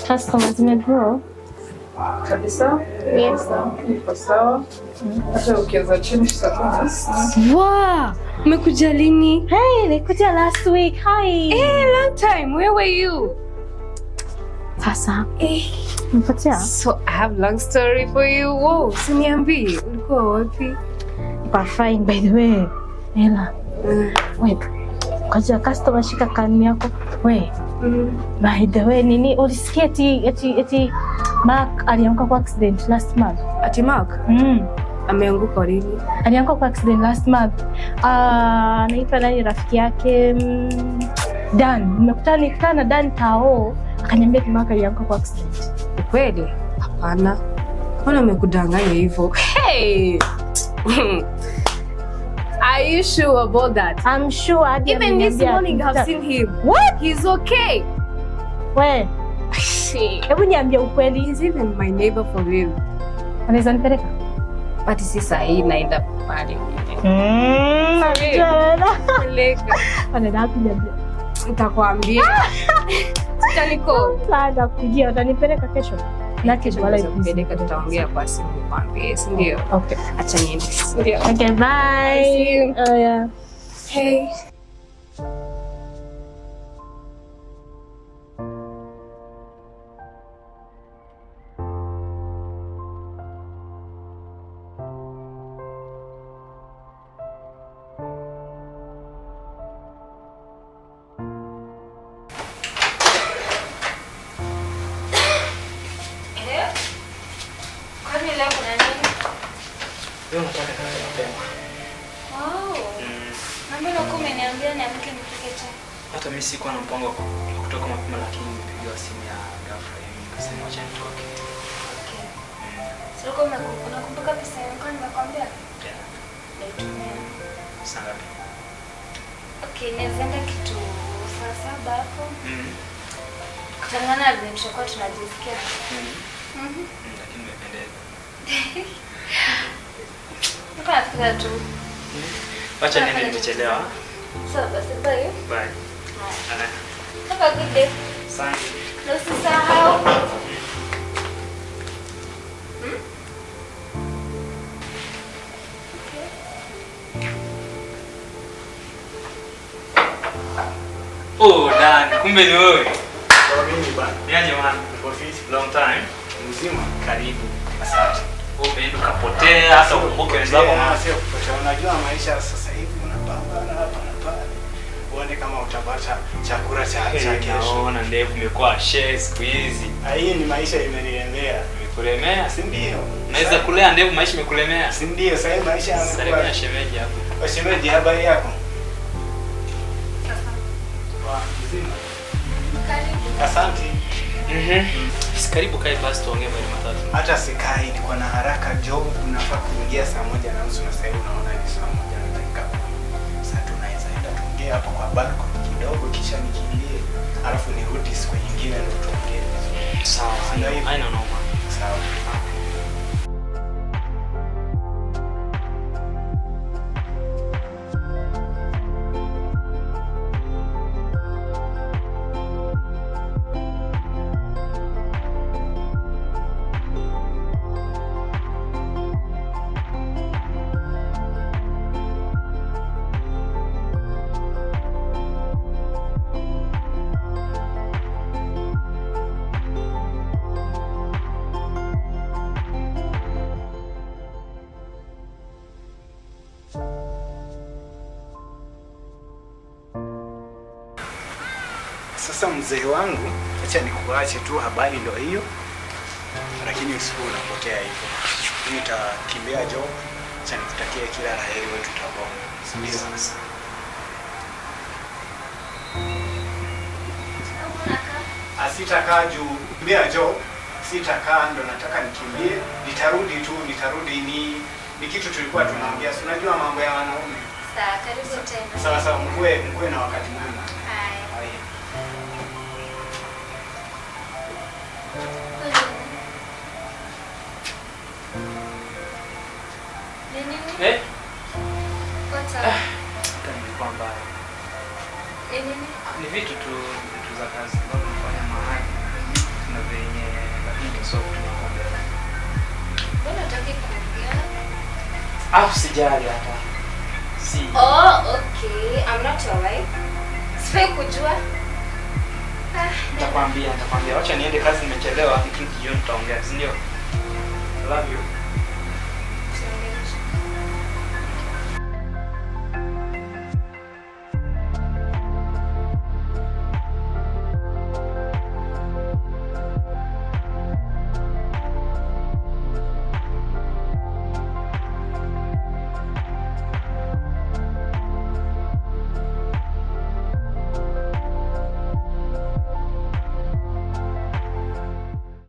Customers grow. Kabisa? Yes. Iko sawa. Hata ukianza chini tutakuwa. Wow! Umekuja lini? Hey, nilikuja last week. Hi. Hey, long time. Where were you? Sasa. Nipatia? So I have long story for you. Wow, usiniambie. Ulikuwa wapi? Fine, by the way. Ela. Wait. Kaja customer shika kani yako. Wait. By the way, nini ulisikia eti Mark alianguka kwa accident last month? Ati Mark? Ameanguka lini? Alianguka kwa accident last month. Naitwa nani rafiki yake? Dan. Nimekutana na Dan Tao. Akaniambia Mark alianguka kwa accident. Kweli? Hapana. Mbona umekudanganya hivyo? Hey! Are you sure about that? I'm sure. Even this morning I've seen him. What? He's okay. Where? Hebu niambie ukweli. He's even my neighbor for real. Anaweza nipeleka? But sasa hii naenda pale. Peleka. Anaenda kuniambia. Nitakwambia. Utaniko. Sasa kujia utanipeleka kesho. Na kesho wala nipeleka tutaongea kwa simu kwambie, si ndio? Okay. Acha niende. Ndio. Okay, bye. See you. Oh yeah. Hey. Hata mimi sikuwa na mpango kutoka mapema, lakini nimepigiwa simu ya ghafla hivi nikasema acha nitoke. Okay. Sio kama unakumbuka pesa yangu nimekwambia? Yeah. Naitumia. Sana. Okay, naweza kitu saa 7 hapo. Kutangana vile tutakuwa tunajisikia. Lakini nimependeza. Nikafikiria tu. Acha niende, nimechelewa. Sawa basi, bye. Bye. Have a good day. Asante. Na usisahau. Oh, Dan, kumbe ni wewe. Kwa nini bana? Niaje man? Uko fit? Long time. Mzima. Karibu. Asante. Umeenda kapotea hata ukumbuke wenzako. Sio kupotea. Unajua maisha sasa hivi unapambana hapa na pale. Uone kama utapata chakula cha kesho. Naona ndevu imekuwa share siku hizi. Hii ni maisha imenilemea. Imekulemea? Si ndio? Unaweza kulea ndevu maisha imekulemea? Si ndio? Sasa maisha yamekuwa. Salimia shemeji hapo. Shemeji, habari yako? Mzima. Karibu. Asante. Karibu kae basi tuongee mambo matatu. Hata sikai, niko na haraka job, unafaa kuingia saa 1:30 na sasa hivi unaona ni saa 1:10. Sasa tunaweza enda tuongee hapo kwa balcony kidogo kisha nikimbie. Alafu nirudi siku nyingine ndio tuongee. Sawa, haina noma. Sawa. Sasa mzee wangu, acha nikuache tu, habari ndio hiyo. Lakini usiku unapotea hivyo. Mimi nitakimbia job, acha nikutakie kila la heri wewe, tutaona. Ndio sasa. Asitakaa juu, kimbia job, sitakaa, ndo nataka nikimbie, nitarudi ni kitu tulikuwa tunaongea. Si unajua mambo ya wanaume. Sawa, karibu tena. Sawa, mkue na wakati mwema. Hai. Eh? What's up? Nilikuwa mbaya. Nini? Ni vitu za kazi ambazo nafanya mahali. kuna venye lakini tusolve tunakwambia. Mbona hutaki kuongea? Sijali hata. Si. Oh, okay. I'm not your wife. Sifai kujua. Nitakwambia. Acha niende kazi nimechelewa, ikirudi jioni tutaongea, si ndio? I love you.